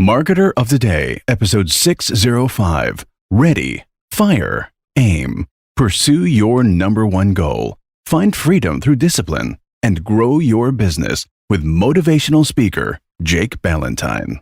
Marketer of the Day, episode 605. Ready, fire, aim. Pursue your number one goal. Find freedom through discipline and grow your business with motivational speaker Jake Ballentine.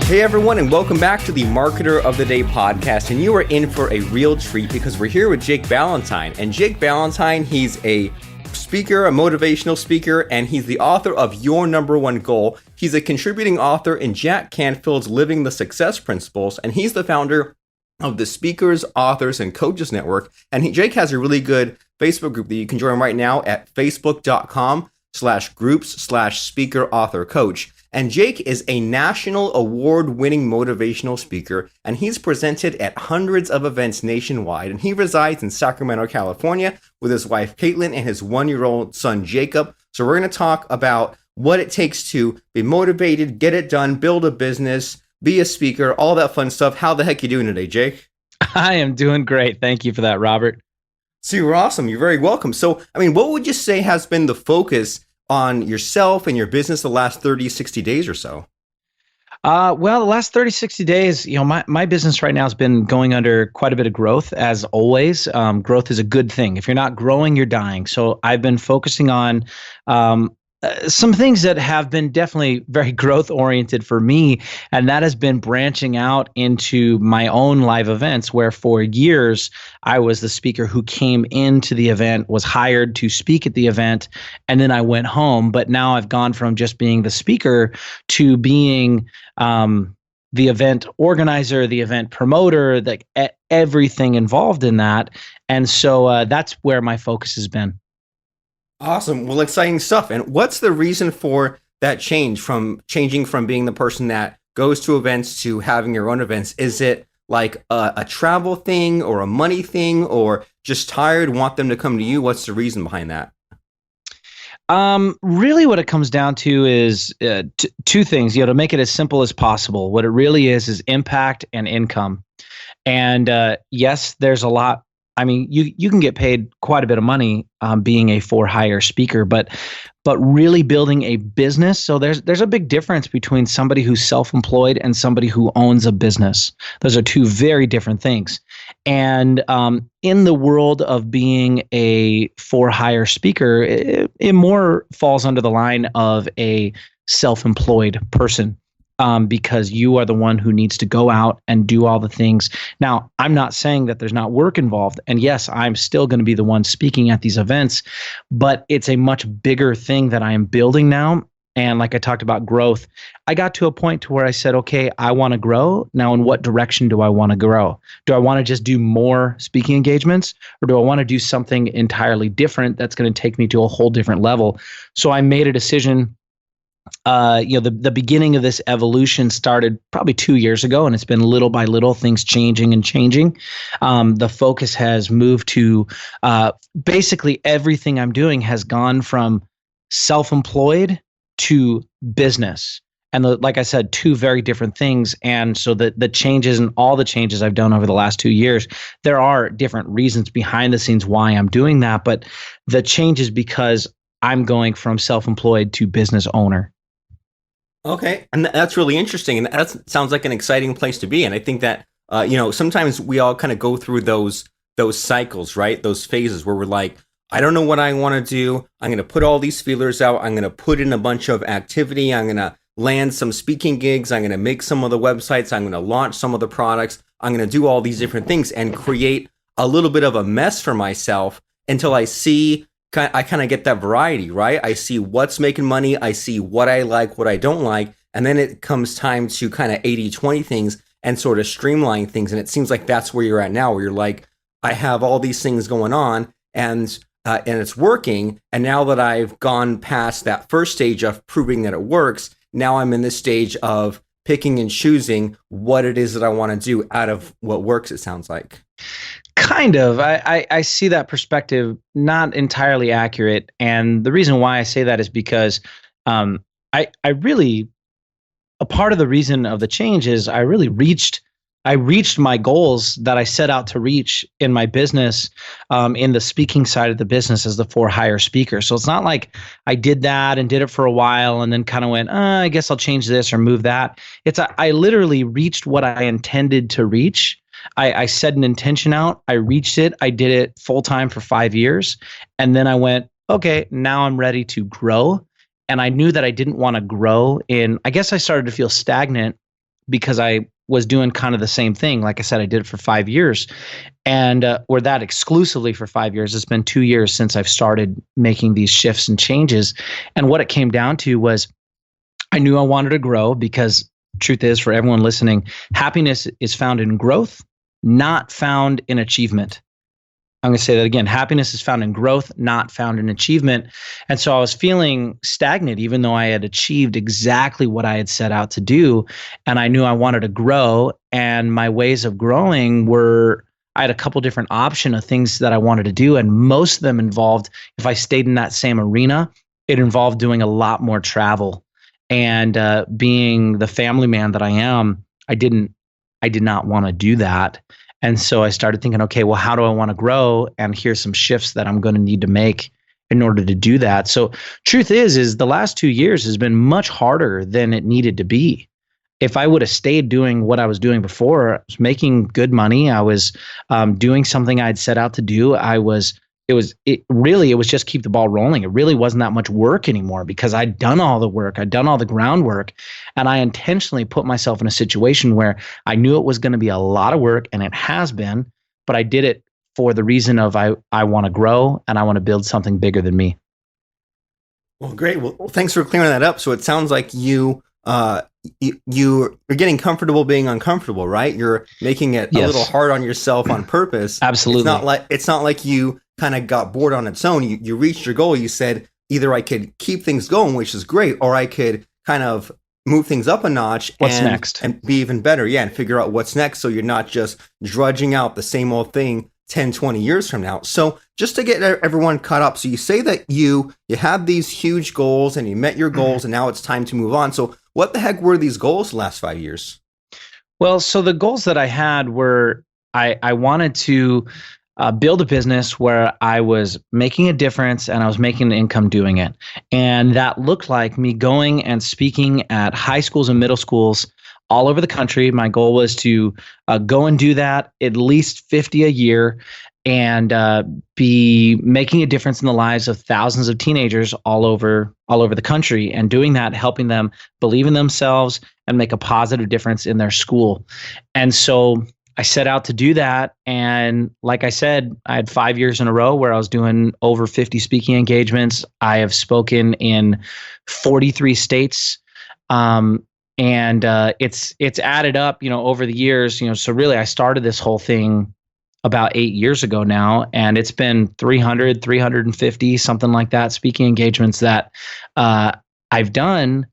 Hey everyone, and welcome back to the Marketer of the Day podcast. And you are in for a real treat because we're here with Jake Ballentine. And Jake Ballentine, he's a speaker, a motivational speaker, and he's the author of Your Number One Goal. He's a contributing author in Jack Canfield's Living the Success Principles, and he's the founder of the Speakers, Authors, and Coaches Network. And Jake has a really good Facebook group that you can join right now at facebook.com/groups/speaker-author-coach. And Jake is a national award-winning motivational speaker, and he's presented at hundreds of events nationwide. And he resides in Sacramento, California, with his wife, Caitlin, and his one-year-old son, Jacob. So we're going to talk about what it takes to be motivated, get it done, build a business, be a speaker, all that fun stuff. How the heck you doing today, Jake? I am doing great. Thank you for that, Robert. So you're awesome. You're very welcome. So, what would you say has been the focus on yourself and your business the last 30, 60 days or so? The last 30, 60 days, my business right now has been going under quite a bit of growth, as always. Growth is a good thing. If you're not growing, you're dying. So I've been focusing on some things that have been definitely very growth oriented for me. And that has been branching out into my own live events, where for years I was the speaker who came into the event, was hired to speak at the event, and then I went home. But now I've gone from just being the speaker to being the event organizer, the event promoter, everything involved in that. And so that's where my focus has been. Awesome. Well, exciting stuff. And what's the reason for that changing from being the person that goes to events to having your own events? Is it like a travel thing or a money thing, or just tired, want them to come to you? What's the reason behind that? Really what it comes down to is two things, to make it as simple as possible. What it really is impact and income. And yes, there's a lot. You can get paid quite a bit of money being a for-hire speaker, but really building a business. So there's a big difference between somebody who's self-employed and somebody who owns a business. Those are two very different things. And in the world of being a for-hire speaker, it more falls under the line of a self-employed person. Because you are the one who needs to go out and do all the things. Now, I'm not saying that there's not work involved. And yes, I'm still going to be the one speaking at these events, but it's a much bigger thing that I am building now. And like I talked about growth, I got to a point to where I said, okay, I want to grow. Now, in what direction do I want to grow? Do I want to just do more speaking engagements, or do I want to do something entirely different that's going to take me to a whole different level? So I made a decision. The beginning of this evolution started probably 2 years ago, and it's been little by little things changing. The focus has moved to basically everything I'm doing has gone from self-employed to business. And like I said, two very different things. And so the changes and all the changes I've done over the last 2 years, there are different reasons behind the scenes why I'm doing that. But the change is because I'm going from self-employed to business owner. Okay. And that's really interesting. And that sounds like an exciting place to be. And I think that, sometimes we all kind of go through those cycles, right? Those phases where we're like, I don't know what I want to do. I'm going to put all these feelers out. I'm going to put in a bunch of activity. I'm going to land some speaking gigs. I'm going to make some of the websites. I'm going to launch some of the products. I'm going to do all these different things and create a little bit of a mess for myself until I kind of get that variety, right? I see what's making money. I see what I like, what I don't like. And then it comes time to kind of 80-20 things and sort of streamline things. And it seems like that's where you're at now, where you're like, I have all these things going on and it's working. And now that I've gone past that first stage of proving that it works, now I'm in this stage of picking and choosing what it is that I want to do out of what works, it sounds like. Kind of. I see that perspective not entirely accurate. And the reason why I say that is because a part of the reason of the change is I really reached I reached my goals that I set out to reach in my business, in the speaking side of the business as the for hire speaker. So it's not like I did that and did it for a while and then kind of went, I guess I'll change this or move that. I literally reached what I intended to reach. I set an intention out. I reached it. I did it full time for 5 years. And then I went, okay, now I'm ready to grow. And I knew that I didn't want to grow I guess I started to feel stagnant because I was doing kind of the same thing. Like I said, I did it for 5 years or that exclusively for 5 years. It's been 2 years since I've started making these shifts and changes. And what it came down to was I knew I wanted to grow because truth is, for everyone listening, happiness is found in growth, not found in achievement. I'm going to say that again. Happiness is found in growth, not found in achievement. And so I was feeling stagnant, even though I had achieved exactly what I had set out to do. And I knew I wanted to grow. And my ways of growing I had a couple different options of things that I wanted to do. And most of them involved, if I stayed in that same arena, it involved doing a lot more travel. And being the family man that I am, I did not want to do that. And so I started thinking, okay, well, how do I want to grow? And here's some shifts that I'm going to need to make in order to do that. So truth is the last 2 years has been much harder than it needed to be. If I would have stayed doing what I was doing before, I was making good money. I was doing something I'd set out to do. It was just keep the ball rolling. It really wasn't that much work anymore because I'd done all the work. I'd done all the groundwork. And I intentionally put myself in a situation where I knew it was going to be a lot of work, and it has been, but I did it for the reason of I want to grow and I want to build something bigger than me. Well, great. Well, thanks for clearing that up. So it sounds like you're getting comfortable being uncomfortable, right? You're making it a little hard on yourself on purpose. Absolutely. It's not like you kind of got bored on its own. You reached your goal. You said either I could keep things going, which is great, or I could kind of move things up a notch. What's next? And be even better. Yeah. And figure out what's next. So you're not just drudging out the same old thing 10, 20 years from now. So just to get everyone caught up. So you say that you had these huge goals and you met your goals and now it's time to move on. So what the heck were these goals the last 5 years? Well, so the goals that I had were I wanted to build a business where I was making a difference and I was making an income doing it. And that looked like me going and speaking at high schools and middle schools all over the country. My goal was to go and do that, at least 50 a year, and be making a difference in the lives of thousands of teenagers all over the country. And doing that, helping them believe in themselves and make a positive difference in their school. And so I set out to do that. And like I said, I had 5 years in a row where I was doing over 50 speaking engagements. I have spoken in 43 states. And it's added up, over the years, so really I started this whole thing about 8 years ago now, and it's been 300, 350, something like that, speaking engagements that I've done.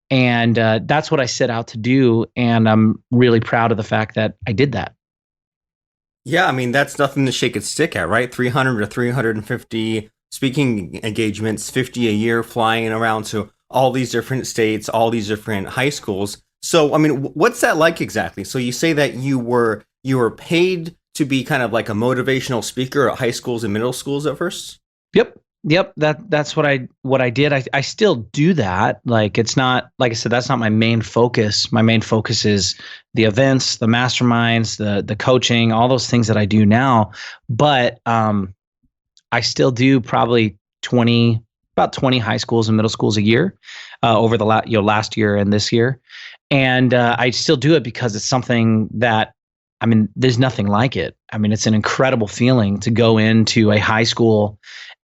And that's what I set out to do. And I'm really proud of the fact that I did that. Yeah, I mean, that's nothing to shake its stick at, right? 300 to 350 speaking engagements, 50 a year, flying around to all these different states, all these different high schools. So, I mean, what's that like exactly? So you say that you were paid to be kind of like a motivational speaker at high schools and middle schools at first? Yep. That's what I did. I still do that. Like, it's not, like I said, that's not my main focus. My main focus is the events, the masterminds, the coaching, all those things that I do now. But I still do probably about 20 high schools and middle schools a year over the last year and this year. And I still do it because it's something that, I mean, there's nothing like it. I mean, it's an incredible feeling to go into a high school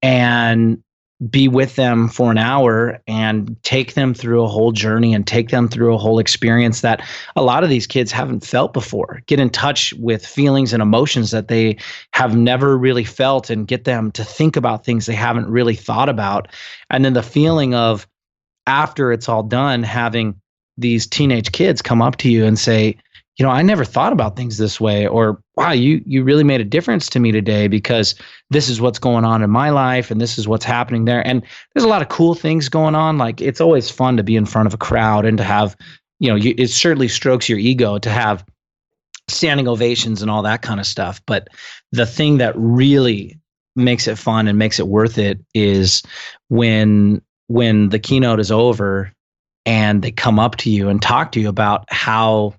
and be with them for an hour and take them through a whole journey and take them through a whole experience that a lot of these kids haven't felt before. Get in touch with feelings and emotions that they have never really felt and get them to think about things they haven't really thought about. And then the feeling of, after it's all done, having these teenage kids come up to you and say, I never thought about things this way, or wow, you really made a difference to me today because this is what's going on in my life and this is what's happening there. And there's a lot of cool things going on. Like, it's always fun to be in front of a crowd and to have, it certainly strokes your ego to have standing ovations and all that kind of stuff. But the thing that really makes it fun and makes it worth it is when the keynote is over and they come up to you and talk to you about how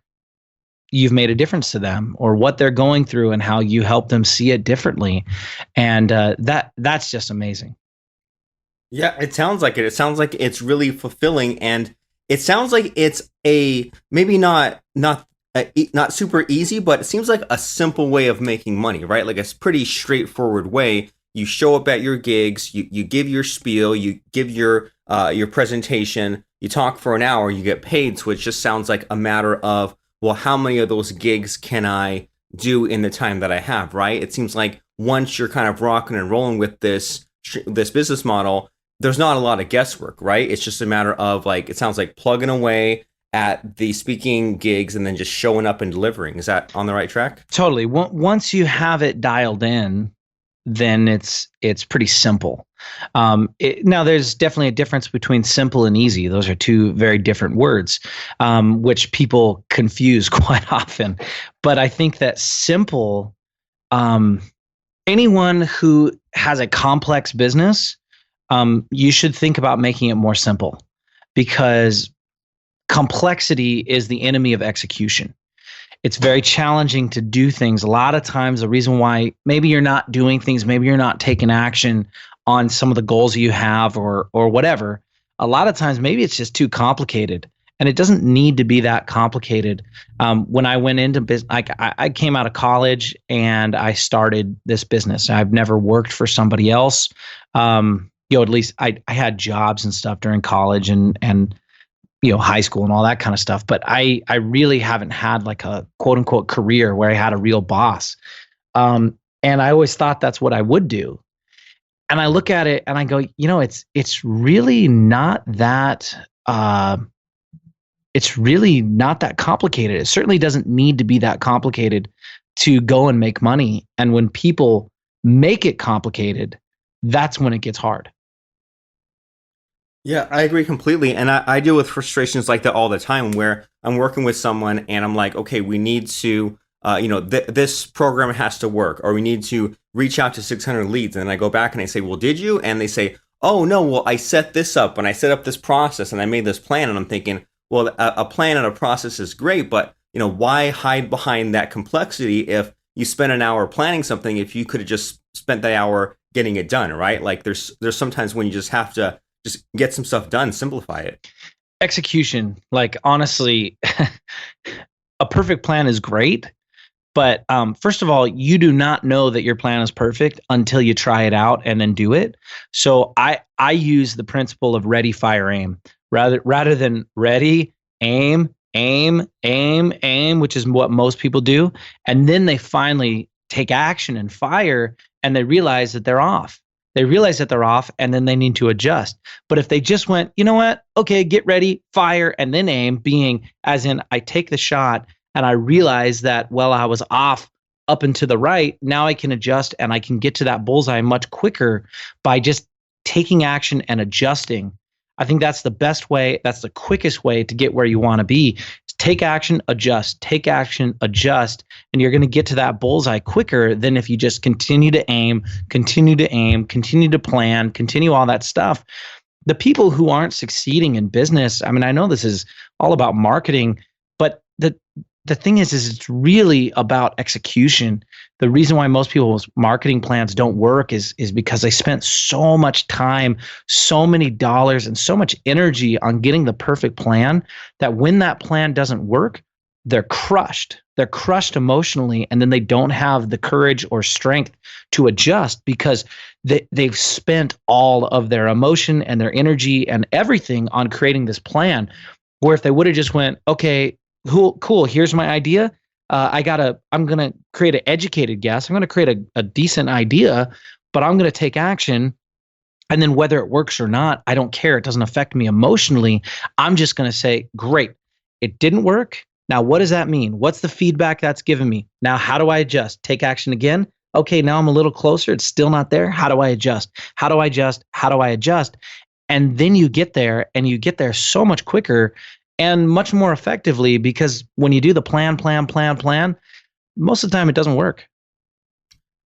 you've made a difference to them or what they're going through and how you help them see it differently. And that's just amazing. Yeah, it sounds like it. It sounds like it's really fulfilling, and it sounds like it's a maybe not super easy, but it seems like a simple way of making money, right? Like a pretty straightforward way. You show up at your gigs, you give your spiel, you give your presentation, you talk for an hour, you get paid. So it just sounds like a matter of, well, how many of those gigs can I do in the time that I have, right? It seems like once you're kind of rocking and rolling with this business model, there's not a lot of guesswork, right? It's just a matter of, like, it sounds like plugging away at the speaking gigs and then just showing up and delivering. Is that on the right track? Totally. Once you have it dialed in, then it's pretty simple. Now, there's definitely a difference between simple and easy. Those are two very different words, which people confuse quite often. But I think that simple, anyone who has a complex business, you should think about making it more simple, because complexity is the enemy of execution. It's very challenging to do things. A lot of times, the reason why maybe you're not doing things, maybe you're not taking action on some of the goals you have or whatever, a lot of times maybe it's just too complicated. And it doesn't need to be that complicated. When I went into business, I came out of college and I started this business. I've never worked for somebody else. At least I had jobs and stuff during college and high school and all that kind of stuff. But I really haven't had like a quote unquote career where I had a real boss. And I always thought that's what I would do. And I look at it and I go, it's really not that, it's really not that complicated. It certainly doesn't need to be that complicated to go and make money. And when people make it complicated, that's when it gets hard. Yeah, I agree completely. And I deal with frustrations like that all the time, where I'm working with someone and I'm like, okay, we need to, this program has to work, or we need to reach out to 600 leads. And I go back and I say, well, did you? And they say, oh, no, well, I set this up and I set up this process and I made this plan. And I'm thinking, well, a plan and a process is great, but why hide behind that complexity if you spend an hour planning something, if you could have just spent that hour getting it done, right? Like there's sometimes when you just have to just get some stuff done, simplify it. Execution, like honestly, a perfect plan is great. But first of all, you do not know that your plan is perfect until you try it out and then do it. So I use the principle of ready, fire, aim. Rather than ready, aim, which is what most people do. And then they finally take action and fire, and they realize that they're off. And then they need to adjust. But if they just went, you know what? Okay, get ready, fire, and then aim, being as in I take the shot and I realize that, well, I was off up and to the right. Now I can adjust and I can get to that bullseye much quicker by just taking action and adjusting. I think that's the best way. That's the quickest way to get where you want to be. Take action, adjust, and you're going to get to that bullseye quicker than if you just continue to aim, continue to plan, continue all that stuff. The people who aren't succeeding in business, I mean, I know this is all about marketing, but the thing is it's really about execution. The reason why most people's marketing plans don't work is because they spent so much time, so many dollars, and so much energy on getting the perfect plan that when that plan doesn't work, they're crushed. They're crushed emotionally, and then they don't have the courage or strength to adjust because they've spent all of their emotion and their energy and everything on creating this plan. Where if they would have just went, okay, cool, here's my idea. I'm going to create an educated guess. I'm going to create a decent idea, but I'm going to take action. And then whether it works or not, I don't care. It doesn't affect me emotionally. I'm just going to say, great, it didn't work. Now, what does that mean? What's the feedback that's given me? Now, how do I adjust? Take action again. Okay, now I'm a little closer. It's still not there. How do I adjust? How do I adjust? And then you get there, and you get there so much quicker and much more effectively, because when you do the plan, most of the time it doesn't work.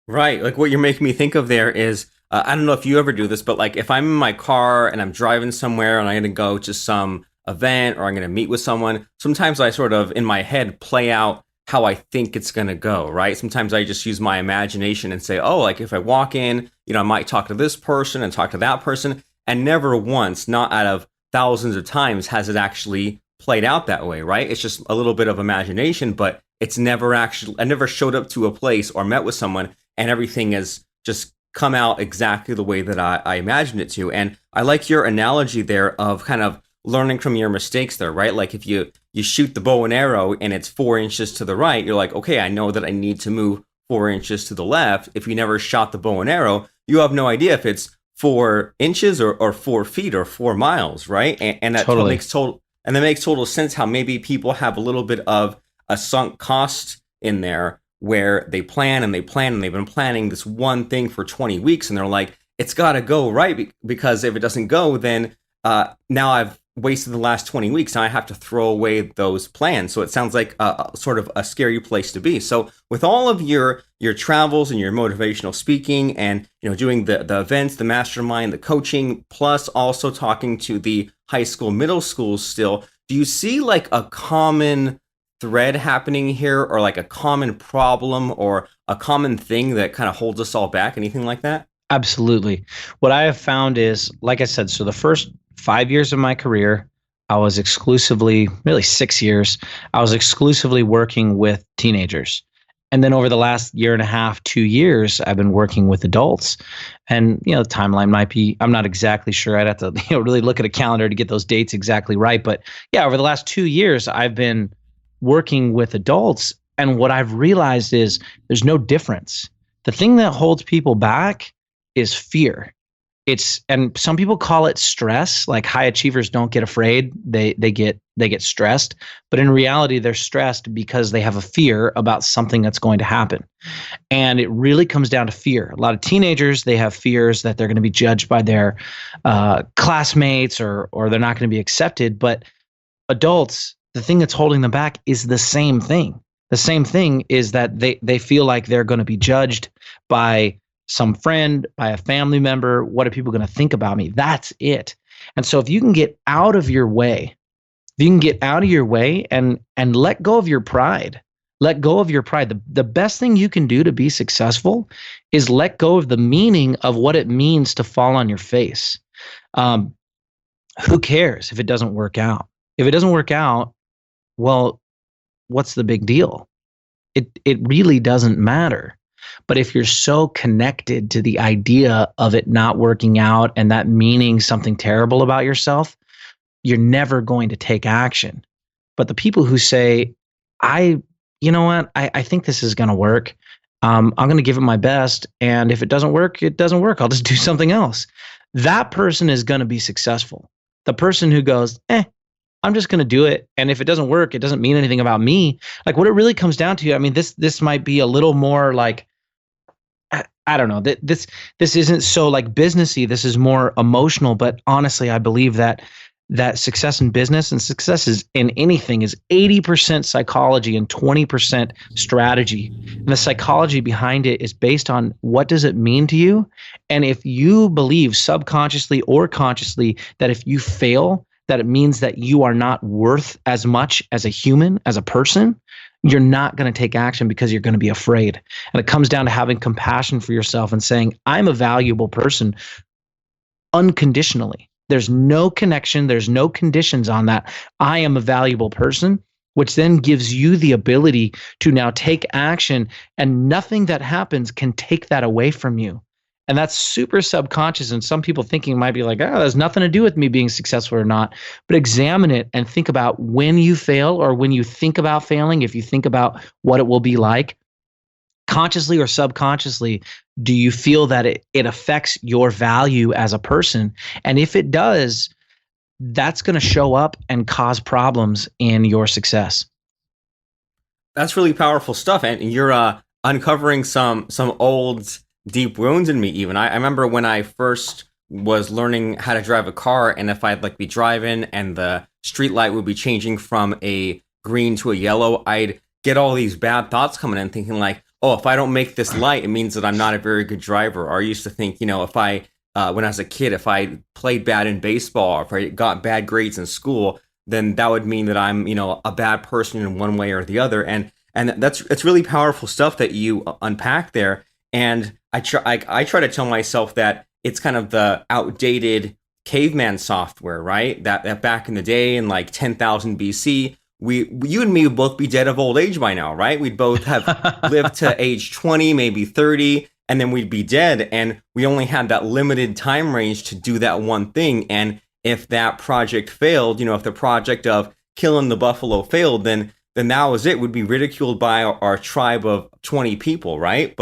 Right. Like what you're making me think of there is, I don't know if you ever do this, but like if I'm in my car and I'm driving somewhere and I'm going to go to some event or I'm going to meet with someone, sometimes I sort of in my head play out how I think it's going to go, right? Sometimes I just use my imagination and say, oh, like if I walk in, I might talk to this person and talk to that person. And never once, not out of thousands of times, has it actually played out that way, right? It's just a little bit of imagination, but it's never actually, I never showed up to a place or met with someone and everything has just come out exactly the way that I imagined it to. And I like your analogy there of kind of learning from your mistakes there, right? Like if you shoot the bow and arrow and it's 4 inches to the right, you're like, okay, I know that I need to move 4 inches to the left. If you never shot the bow and arrow, you have no idea if it's 4 inches or 4 feet or 4 miles, right? And that Totally. makes total sense how maybe people have a little bit of a sunk cost in there where they plan and they plan and they've been planning this one thing for 20 weeks and they're like, it's got to go right because if it doesn't go, then now I've wasted the last 20 weeks and I have to throw away those plans. So it sounds like sort of a scary place to be. So with all of your travels and your motivational speaking and doing the events, the mastermind, the coaching, plus also talking to the high school, middle schools still, do you see like a common thread happening here or like a common problem or a common thing that kind of holds us all back? Anything like that? Absolutely. What I have found is, like I said, so the first 5 years of my career, I was exclusively, really 6 years, I was exclusively working with teenagers. And then over the last year and a half, 2 years, I've been working with adults. And, the timeline might be, I'm not exactly sure. I'd have to, really look at a calendar to get those dates exactly right. But yeah, over the last 2 years, I've been working with adults. And what I've realized is there's no difference. The thing that holds people back is fear. And some people call it stress. Like high achievers don't get afraid. They get stressed. But in reality, they're stressed because they have a fear about something that's going to happen. And it really comes down to fear. A lot of teenagers, they have fears that they're going to be judged by their classmates or they're not going to be accepted. But adults, the thing that's holding them back is the same thing. The same thing is that they feel like they're going to be judged by some friend, by a family member. What are people going to think about me? That's it. And so if you can get out of your way, and let go of your pride, let go of your pride. The best thing you can do to be successful is let go of the meaning of what it means to fall on your face. Who cares if it doesn't work out? If it doesn't work out, well, what's the big deal? It really doesn't matter. But if you're so connected to the idea of it not working out and that meaning something terrible about yourself, you're never going to take action. But the people who say, I think this is going to work. I'm going to give it my best. And if it doesn't work, it doesn't work. I'll just do something else. That person is going to be successful. The person who goes, I'm just going to do it. And if it doesn't work, it doesn't mean anything about me. Like what it really comes down to, I mean, this might be a little more like, I don't know, this isn't so like businessy. This is more emotional. But honestly, I believe that success in business and success is in anything is 80% psychology and 20% strategy. And the psychology behind it is based on what does it mean to you? And if you believe subconsciously or consciously that if you fail, that it means that you are not worth as much as a human, as a person, you're not going to take action because you're going to be afraid. And it comes down to having compassion for yourself and saying, I'm a valuable person unconditionally. There's no connection. There's no conditions on that. I am a valuable person, which then gives you the ability to now take action, and nothing that happens can take that away from you. And that's super subconscious. And some people thinking might be like, there's nothing to do with me being successful or not. But examine it and think about when you fail or when you think about failing, if you think about what it will be like, consciously or subconsciously, do you feel that it affects your value as a person? And if it does, that's going to show up and cause problems in your success. That's really powerful stuff. And you're uncovering some old deep wounds in me even. I remember when I first was learning how to drive a car, and if I'd like be driving and the street light would be changing from a green to a yellow, I'd get all these bad thoughts coming in, thinking like, oh, if I don't make this light, it means that I'm not a very good driver. Or I used to think, if I, when I was a kid, if I played bad in baseball, or if I got bad grades in school, then that would mean that I'm, a bad person in one way or the other. And it's really powerful stuff that you unpack there. And I try to tell myself that it's kind of the outdated caveman software, right? That back in the day in like 10,000 BC, you and me would both be dead of old age by now, right? We'd both have lived to age 20, maybe 30, and then we'd be dead. And we only had that limited time range to do that one thing. And if that project failed, if the project of killing the buffalo failed, then that was it. Would be ridiculed by our tribe of 20 people, right?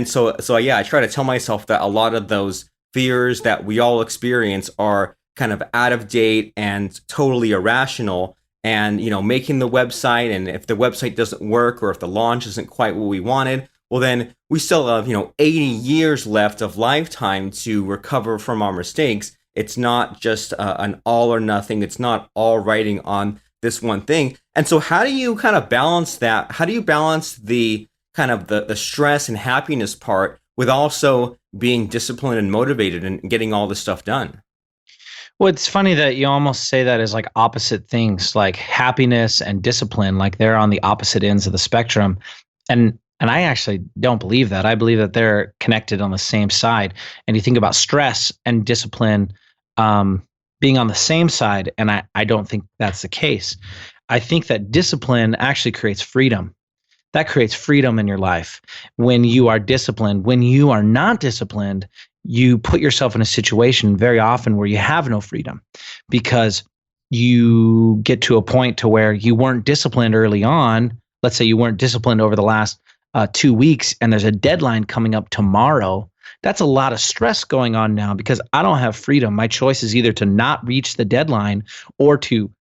So yeah, I try to tell myself that a lot of those fears that we all experience are kind of out of date and totally irrational. And, making the website, and if the website doesn't work, or if the launch isn't quite what we wanted, well, then we still have, 80 years left of lifetime to recover from our mistakes. It's not just an all or nothing. It's not all riding on this one thing. And so how do you kind of balance that? How do you balance the kind of the stress and happiness part with also being disciplined and motivated and getting all this stuff done? Well, it's funny that you almost say that as like opposite things, like happiness and discipline, like they're on the opposite ends of the spectrum. And I actually don't believe that. I believe that they're connected on the same side. And you think about stress and discipline being on the same side, and I don't think that's the case. I think that discipline actually creates freedom. That creates freedom in your life. When you are disciplined, when you are not disciplined, you put yourself in a situation very often where you have no freedom, because you get to a point to where you weren't disciplined early on. Let's say you weren't disciplined over the last 2 weeks, and there's a deadline coming up tomorrow. That's a lot of stress going on now because I don't have freedom. My choice is either to not reach the deadline or to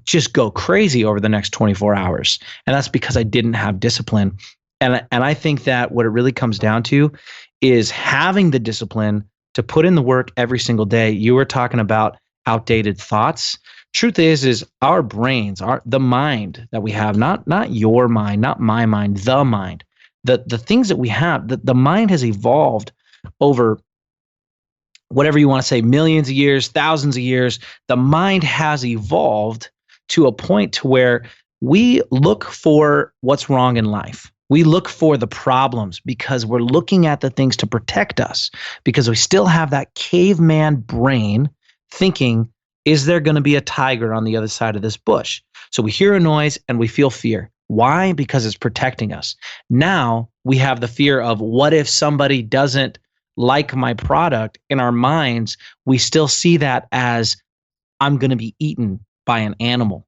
just go crazy over the next 24 hours. And that's because I didn't have discipline. And I think that what it really comes down to is having the discipline to put in the work every single day. You were talking about outdated thoughts. Truth is our brains, the mind that we have, not your mind, not my mind, the mind, the things that we have, the mind has evolved over whatever you want to say, millions of years, thousands of years. The mind has evolved to a point to where we look for what's wrong in life. We look for the problems because we're looking at the things to protect us, because we still have that caveman brain thinking, is there going to be a tiger on the other side of this bush? So we hear a noise and we feel fear. Why? Because it's protecting us. Now we have the fear of, what if somebody doesn't like my product? In our minds, we still see that as, I'm going to be eaten by an animal.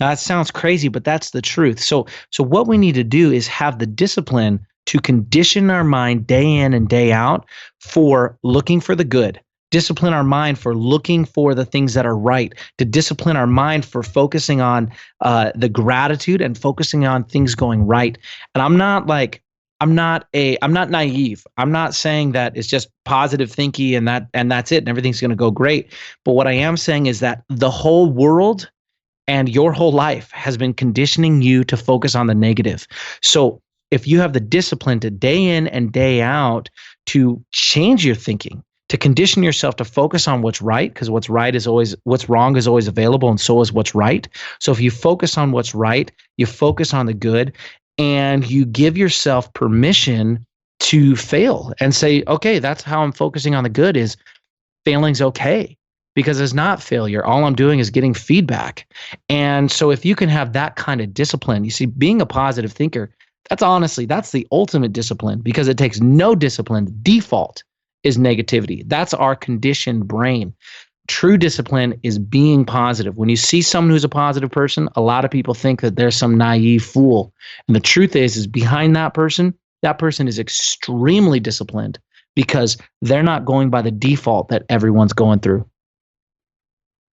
Now, that sounds crazy, but that's the truth. So what we need to do is have the discipline to condition our mind day in and day out for looking for the good. Discipline our mind for looking for the things that are right. To discipline our mind for focusing on the gratitude and focusing on things going right. And I'm not naive. I'm not saying that it's just positive thinking and that's it and everything's going to go great. But what I am saying is that the whole world and your whole life has been conditioning you to focus on the negative. So if you have the discipline to day in and day out to change your thinking, to condition yourself to focus on what's right, because what's wrong is always available, and so is what's right. So if you focus on what's right, you focus on the good, and you give yourself permission to fail and say, okay, that's how I'm focusing on the good, is failing's okay, because it's not failure. All I'm doing is getting feedback. And so if you can have that kind of discipline, you see, being a positive thinker, that's the ultimate discipline, because it takes no discipline. The default is negativity. That's our conditioned brain. True discipline is being positive. When you see someone who's a positive person, a lot of people think that they're some naive fool. And the truth is behind that person is extremely disciplined, because they're not going by the default that everyone's going through.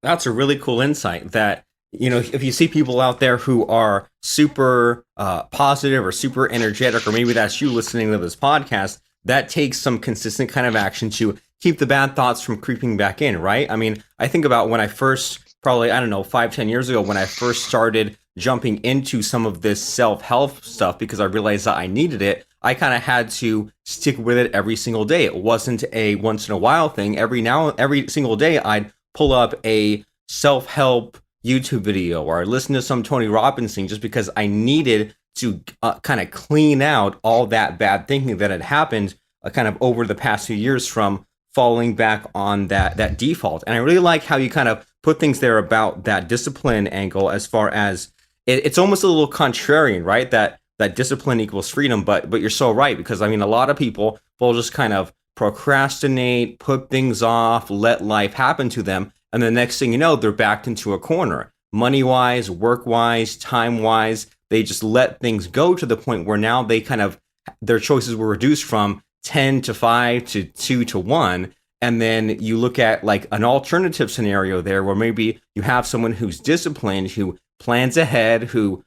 That's a really cool insight that, if you see people out there who are super positive or super energetic, or maybe that's you listening to this podcast, that takes some consistent kind of action to keep the bad thoughts from creeping back in, right? I mean, I think about when I first probably, I don't know, 5, 10 years ago when I first started jumping into some of this self-help stuff because I realized that I needed it. I kind of had to stick with it every single day. It wasn't a once in a while thing. Every single day, I'd pull up a self-help YouTube video or listen to some Tony Robbins thing just because I needed to kind of clean out all that bad thinking that had happened kind of over the past few years from falling back on that default. And I really like how you kind of put things there about that discipline angle, as far as it's almost a little contrarian, right? That discipline equals freedom, but you're so right, because I mean, a lot of people will just kind of procrastinate, put things off, let life happen to them, and the next thing you know, they're backed into a corner. Money-wise, work-wise, time-wise, they just let things go to the point where now they kind of, their choices were reduced from 10 to 5 to 2 to 1. And then you look at like an alternative scenario there where maybe you have someone who's disciplined, who plans ahead, who,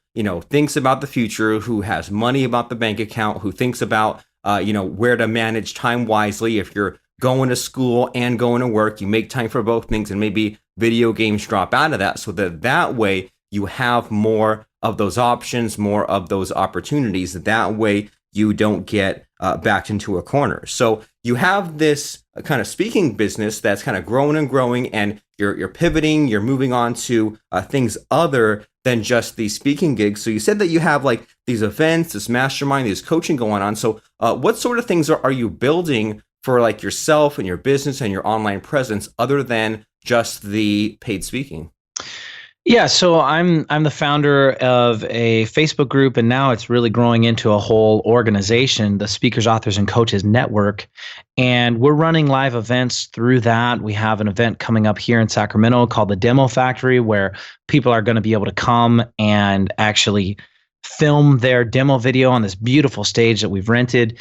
thinks about the future, who has money about the bank account, who thinks about, where to manage time wisely. If you're going to school and going to work, you make time for both things, and maybe video games drop out of that, so that way you have more of those options, more of those opportunities. That way you don't get backed into a corner. So you have this kind of speaking business that's kind of growing and growing, and you're pivoting, you're moving on to things other than just these speaking gigs. So you said that you have like these events, this mastermind, this coaching going on. So what sort of things are you building for like yourself and your business and your online presence other than just the paid speaking? Yeah, so I'm the founder of a Facebook group, and now it's really growing into a whole organization, the Speakers, Authors, and Coaches Network. And we're running live events through that. We have an event coming up here in Sacramento called the Demo Factory, where people are going to be able to come and actually film their demo video on this beautiful stage that we've rented.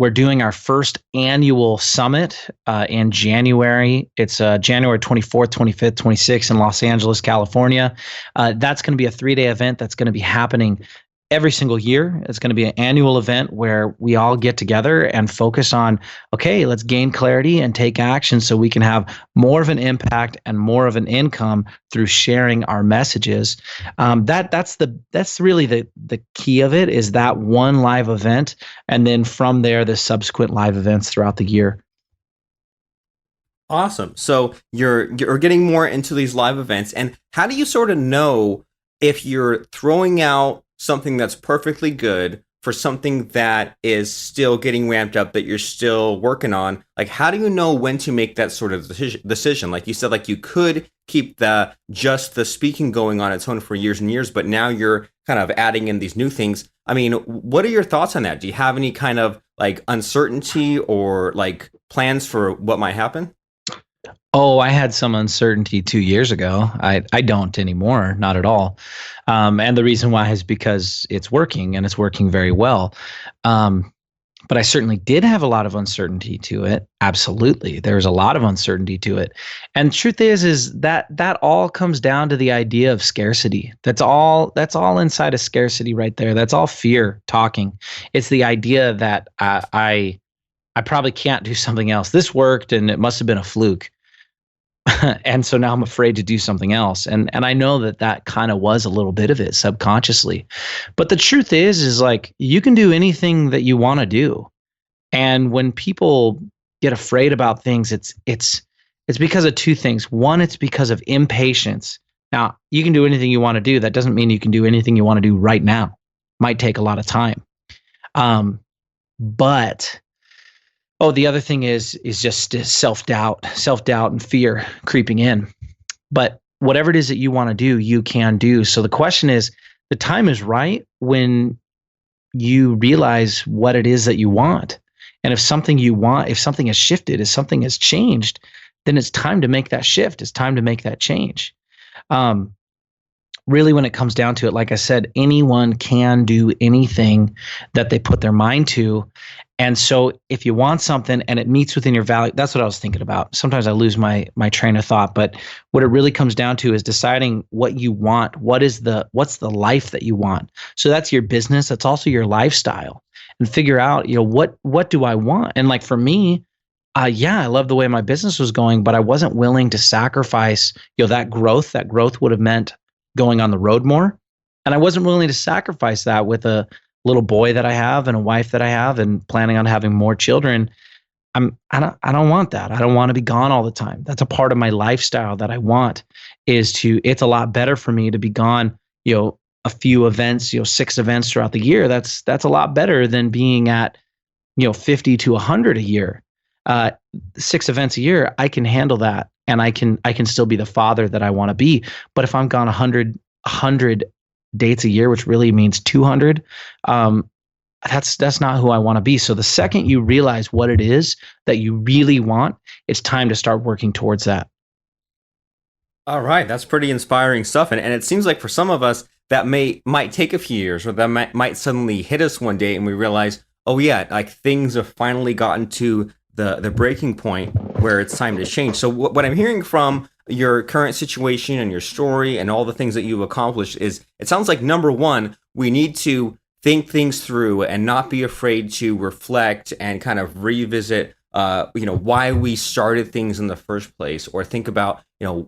We're doing our first annual summit in January. It's January 24th, 25th, 26th in Los Angeles, California. That's going to be a 3-day event that's going to be happening every single year. It's going to be an annual event where we all get together and focus on, okay, let's gain clarity and take action so we can have more of an impact and more of an income through sharing our messages. That's really the key of it, is that one live event, and then from there, the subsequent live events throughout the year. Awesome. So you're getting more into these live events, and how do you sort of know if you're throwing out something that's perfectly good for something that is still getting ramped up, that you're still working on? Like, how do you know when to make that sort of decision? Like you said, like you could keep just the speaking going on its own for years and years, but now you're kind of adding in these new things. I mean, what are your thoughts on that? Do you have any kind of like uncertainty or like plans for what might happen? Oh, I had some uncertainty 2 years ago. I don't anymore, not at all. And the reason why is because it's working, and it's working very well. But I certainly did have a lot of uncertainty to it. Absolutely. There's a lot of uncertainty to it. And the truth is that all comes down to the idea of scarcity. That's all inside of scarcity right there. That's all fear talking. It's the idea that I probably can't do something else. This worked and it must have been a fluke. And so now I'm afraid to do something else. And I know that kind of was a little bit of it subconsciously. But the truth is like, you can do anything that you want to do. And when people get afraid about things, it's because of two things. One, it's because of impatience. Now, you can do anything you want to do. That doesn't mean you can do anything you want to do right now. Might take a lot of time. The other thing is just self-doubt and fear creeping in. But whatever it is that you want to do, you can do. So the question is, the time is right when you realize what it is that you want. And if something you want, if something has shifted, if something has changed, then it's time to make that shift. It's time to make that change. Really, when it comes down to it, like I said, anyone can do anything that they put their mind to. And so if you want something and it meets within your value, that's what I was thinking about. Sometimes I lose my train of thought, but what it really comes down to is deciding what you want. What's the life that you want? So that's your business. That's also your lifestyle, and figure out, what do I want? And like for me, Yeah, I love the way my business was going, but I wasn't willing to sacrifice, that growth. That growth would have meant going on the road more. And I wasn't willing to sacrifice that with a little boy that I have and a wife that I have and planning on having more children. I don't want that. I don't want to be gone all the time. That's a part of my lifestyle that I want it's a lot better for me to be gone, a few events, 6 events throughout the year. That's a lot better than being at, 50 to 100 a year. 6 events a year, I can handle that, and I can still be the father that I want to be. But if I'm gone 100 dates a year, which really means 200, that's not who I want to be. So the second you realize what it is that you really want, it's time to start working towards that. All right, that's pretty inspiring stuff, and it seems like for some of us that might take a few years, or that might suddenly hit us one day, and we realize, oh yeah, like things have finally gotten to the breaking point where it's time to change. So what I'm hearing from your current situation and your story and all the things that you've accomplished is, it sounds like, number one, we need to think things through and not be afraid to reflect and kind of revisit why we started things in the first place, or think about,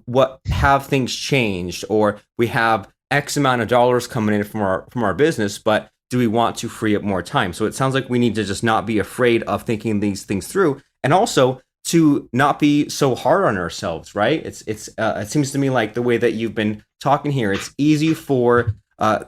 what have things changed, or we have X amount of dollars coming in from our business, but do we want to free up more time? So it sounds like we need to just not be afraid of thinking these things through, and also to not be so hard on ourselves, right? It seems to me like the way that you've been talking here, it's easy for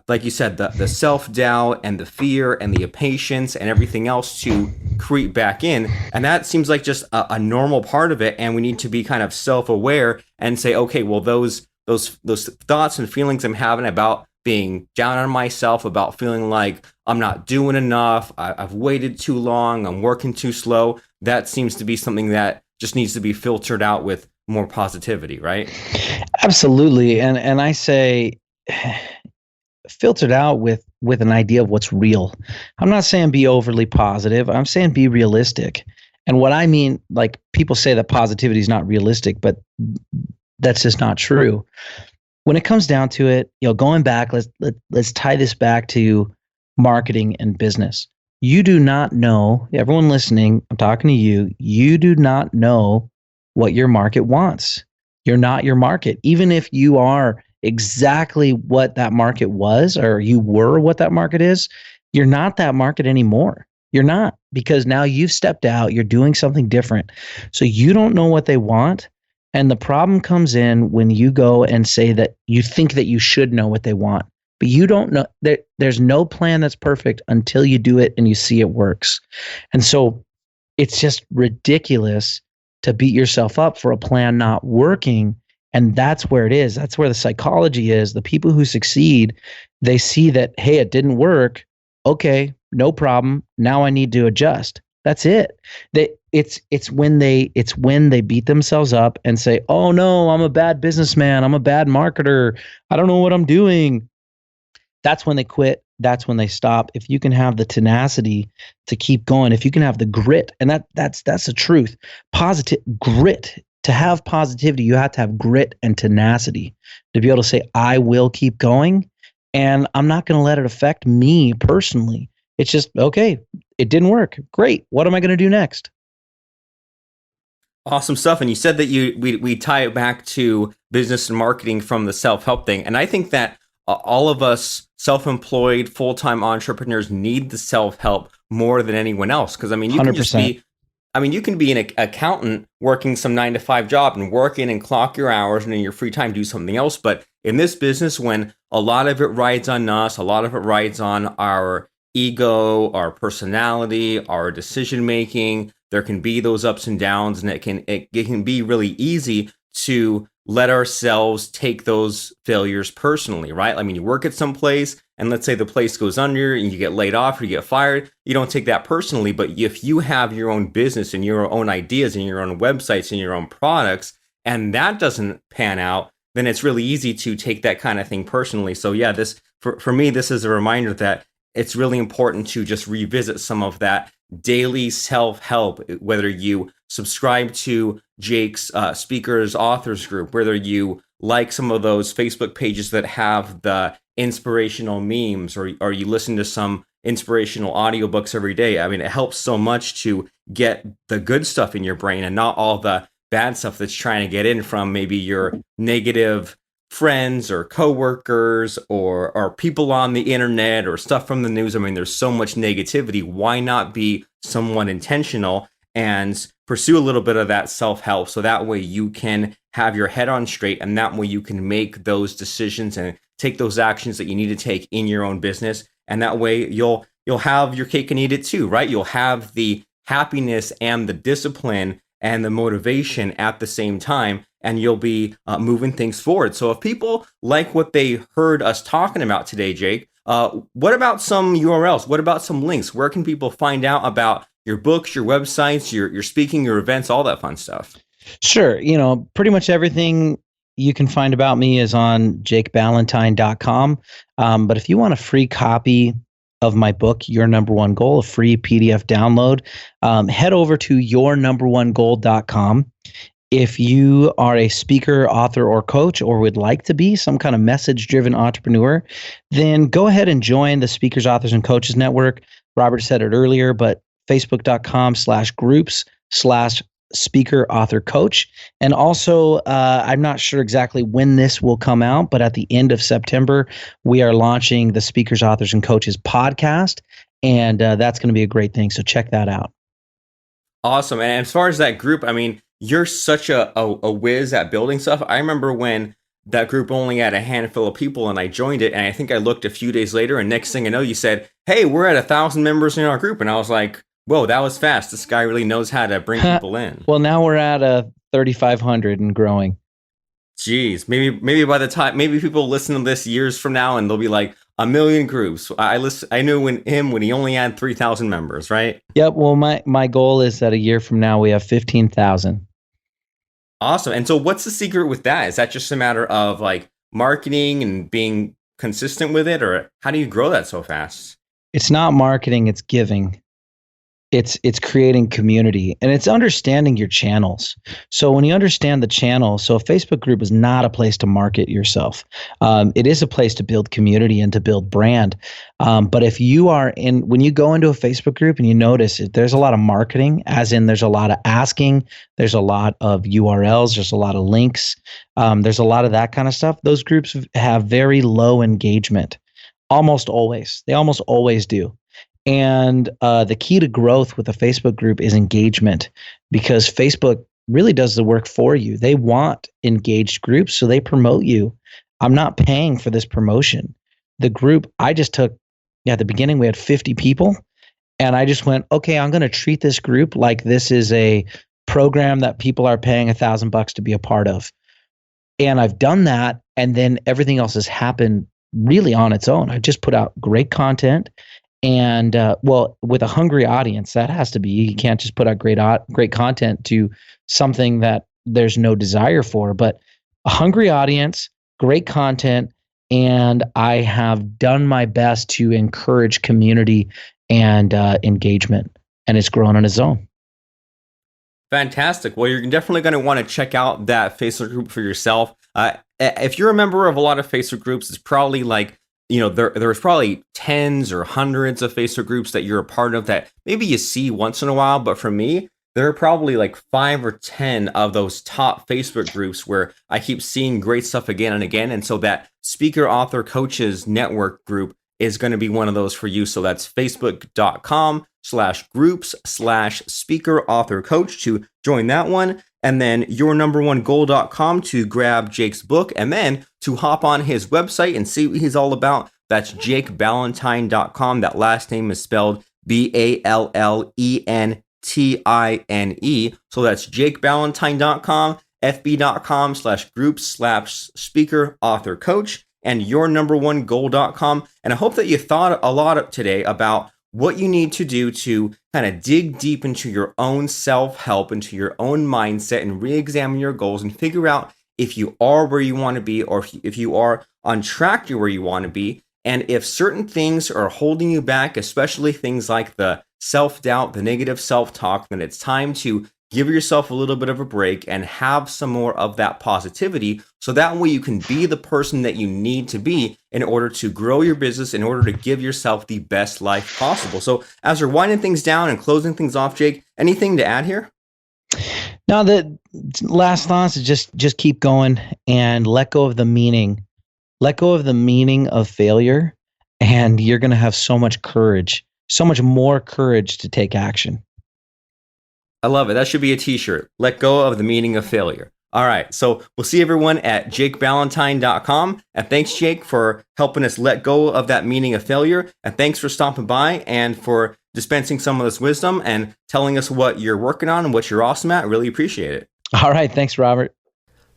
like you said, the self-doubt and the fear and the impatience and everything else to creep back in. And that seems like just a normal part of it. And we need to be kind of self-aware and say, okay, well, those thoughts and feelings I'm having about being down on myself, about feeling like I'm not doing enough, I've waited too long, I'm working too slow, that seems to be something that just needs to be filtered out with more positivity, right? Absolutely. And I say, filtered out with an idea of what's real. I'm not saying be overly positive. I'm saying be realistic. And what I mean, like, people say that positivity is not realistic, but that's just not true. When it comes down to it, going back, let's tie this back to marketing and business. You do not know, everyone listening, I'm talking to you, you do not know what your market wants. You're not your market. Even if you are exactly what that market was, or you were what that market is, you're not that market anymore. You're not, because now you've stepped out, you're doing something different. So you don't know what they want. And the problem comes in when you go and say that you think that you should know what they want, but you don't know. There's no plan that's perfect until you do it and you see it works. And so it's just ridiculous to beat yourself up for a plan not working. And that's where it is. That's where the psychology is. The people who succeed, they see that, hey, it didn't work. Okay, no problem. Now I need to adjust. That's it. It's when they beat themselves up and say, "Oh no, I'm a bad businessman. I'm a bad marketer. I don't know what I'm doing." That's when they quit. That's when they stop. If you can have the tenacity to keep going, if you can have the grit, and that's the truth. Positive grit. To have positivity, you have to have grit and tenacity to be able to say, "I will keep going, and I'm not going to let it affect me personally." It's just, okay, it didn't work. Great. What am I going to do next? Awesome stuff. And you said that we tie it back to business and marketing from the self-help thing. And I think that all of us self-employed full-time entrepreneurs need the self-help more than anyone else. Because, I mean, you can 100%. just be, you can be an accountant working some 9-to-5 job and work in and clock your hours, and in your free time do something else. But in this business, when a lot of it rides on us, a lot of it rides on our ego, our personality, our decision making, there can be those ups and downs, and it can be really easy to let ourselves take those failures personally, right? I mean, you work at some place, and let's say the place goes under and you get laid off or you get fired, you don't take that personally. But if you have your own business and your own ideas and your own websites and your own products, and that doesn't pan out, then it's really easy to take that kind of thing personally. So yeah, this for me, this is a reminder that it's really important to just revisit some of that daily self-help, whether you subscribe to Jake's speakers, authors group, whether you like some of those Facebook pages that have the inspirational memes, or you listen to some inspirational audiobooks every day. I mean, it helps so much to get the good stuff in your brain and not all the bad stuff that's trying to get in from maybe your negative friends or coworkers or people on the internet or stuff from the news. I mean, there's so much negativity. Why not be somewhat intentional and pursue a little bit of that self-help so that way you can have your head on straight, and that way you can make those decisions and take those actions that you need to take in your own business. And that way you'll have your cake and eat it too, right? You'll have the happiness and the discipline and the motivation at the same time, and you'll be moving things forward. So if people like what they heard us talking about today, Jake, what about some URLs? What about some links? Where can people find out about your books, your websites, your speaking, your events, all that fun stuff? Sure. Pretty much everything you can find about me is on jakeballentine.com. But if you want a free copy of my book, Your Number One Goal, a free PDF download, head over to yournumberonegoal.com. If you are a speaker, author, or coach, or would like to be some kind of message-driven entrepreneur, then go ahead and join the Speakers, Authors, and Coaches Network. Robert said it earlier, but facebook.com/groups/speaker, author, coach. And also, I'm not sure exactly when this will come out, but at the end of September, we are launching the Speakers, Authors, and Coaches podcast. And that's going to be a great thing. So check that out. Awesome. And as far as that group, I mean, you're such a whiz at building stuff. I remember when that group only had a handful of people and I joined it, and I think I looked a few days later, and next thing I know, you said, hey, we're at 1,000 members in our group. And I was like, whoa, that was fast. This guy really knows how to bring people in. Well, now we're at 3,500 and growing. Jeez, maybe by the time, maybe people listen to this years from now and they'll be like, 1 million groups. I knew when he only had 3,000 members, right? Yep. Well, my goal is that a year from now we have 15,000. Awesome. And so what's the secret with that? Is that just a matter of like marketing and being consistent with it, or how do you grow that so fast? It's not marketing, it's giving. It's creating community, and it's understanding your channels. So when you understand the channel, so a Facebook group is not a place to market yourself. It is a place to build community and to build brand. But if you are when you go into a Facebook group and you notice there's a lot of marketing, as in there's a lot of asking, there's a lot of URLs, there's a lot of links, there's a lot of that kind of stuff. Those groups have very low engagement, almost always. They almost always do. And the key to growth with a Facebook group is engagement, because Facebook really does the work for you. They want engaged groups, so they promote you. I'm not paying for this promotion. The group I just took, at the beginning, we had 50 people, and I just went, okay, I'm going to treat this group like this is a program that people are paying $1,000 to be a part of. And I've done that, and then everything else has happened really on its own. I've just put out great content. And well, with a hungry audience, that has to be. You can't just put out great content to something that there's no desire for. But a hungry audience, great content, and I have done my best to encourage community and engagement, and it's grown on its own. Fantastic. Well, you're definitely going to want to check out that Facebook group for yourself. If you're a member of a lot of Facebook groups, it's probably like, there's probably tens or hundreds of Facebook groups that you're a part of that maybe you see once in a while. But for me, there are probably like 5 or 10 of those top Facebook groups where I keep seeing great stuff again and again. And so that Speaker, Author, Coaches Network group is going to be one of those for you. So that's facebook.com/groups/speaker, author, coach to join that one. And then yournumberonegoal.com to grab Jake's book, and then to hop on his website and see what he's all about. That's jakeballentine.com. That last name is spelled Ballentine. So that's jakeballentine.com, fb.com/groups/speaker, author, coach, and yournumberonegoal.com. And I hope that you thought a lot today about what you need to do to kind of dig deep into your own self-help, into your own mindset, and re-examine your goals and figure out if you are where you want to be, or if you are on track to where you want to be. And if certain things are holding you back, especially things like the self-doubt, the negative self-talk, then it's time to give yourself a little bit of a break and have some more of that positivity. So that way you can be the person that you need to be in order to grow your business, in order to give yourself the best life possible. So as we're winding things down and closing things off, Jake, anything to add here? Now, the last thoughts is just keep going and let go of the meaning. Let go of the meaning of failure, and you're going to have so much courage, so much more courage to take action. I love it. That should be a t-shirt. Let go of the meaning of failure. All right. So we'll see everyone at jakeballentine.com. And thanks, Jake, for helping us let go of that meaning of failure. And thanks for stopping by and for dispensing some of this wisdom and telling us what you're working on and what you're awesome at. I really appreciate it. All right. Thanks, Robert.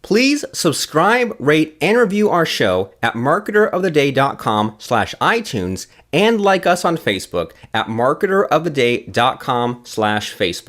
Please subscribe, rate, and review our show at marketeroftheday.com/iTunes and like us on Facebook at marketeroftheday.com/Facebook.